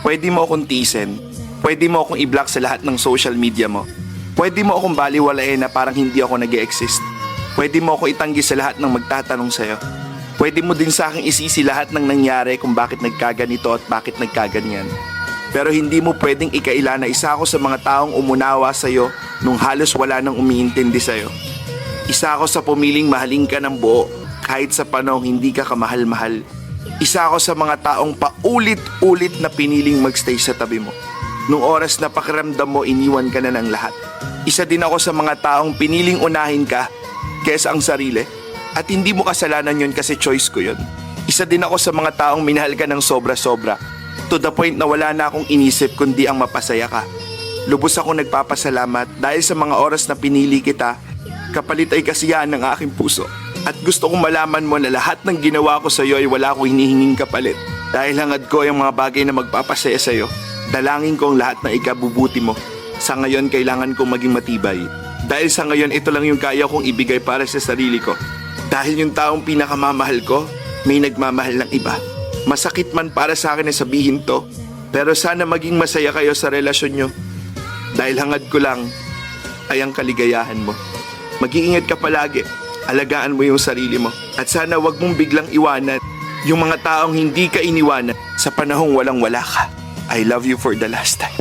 Pwede mo akong tiisin. Pwede mo akong i-block sa lahat ng social media mo. Pwede mo akong baliwalain na parang hindi ako nag-e-exist. Pwede mo ako itanggi sa lahat ng magtatanong sa'yo. Pwede mo din sa akin isisi lahat ng nangyari kung bakit nagkaganito at bakit nagkaganyan. Pero hindi mo pwedeng ikaila na isa ako sa mga taong umunawa sa'yo nung halos wala nang umiintindi sa'yo. Isa ako sa pumiling mahalin ka ng buo kahit sa panahong hindi ka kamahal-mahal. Isa ako sa mga taong paulit-ulit na piniling magstay sa tabi mo. Nung oras na pakiramdam mo, iniwan ka na ng lahat. Isa din ako sa mga taong piniling unahin ka kesa ang sarili. At hindi mo kasalanan yun kasi choice ko yun. Isa din ako sa mga taong minahal ka ng sobra-sobra. To the point na wala na akong inisip kundi ang mapasaya ka. Lubos ako nagpapasalamat dahil sa mga oras na pinili kita, kapalit ay kasiyahan ng aking puso. At gusto kong malaman mo na lahat ng ginawa ko sa iyo ay wala akong hinihinging kapalit. Dahil hangad ko yung mga bagay na magpapasaya sa iyo. Dalangin ko ang lahat ng ikabubuti mo. Sa ngayon, kailangan kong maging matibay. Dahil sa ngayon, ito lang yung kaya kong ibigay para sa sarili ko. Dahil yung taong pinakamamahal ko, may nagmamahal ng iba. Masakit man para sa akin na sabihin to, pero sana maging masaya kayo sa relasyon nyo. Dahil hangad ko lang ay ang kaligayahan mo. Mag-iingat ka palagi. Alagaan mo yung sarili mo. At sana wag mong biglang iwanan yung mga taong hindi ka iniwanan sa panahong walang-wala ka. I love you for the last time.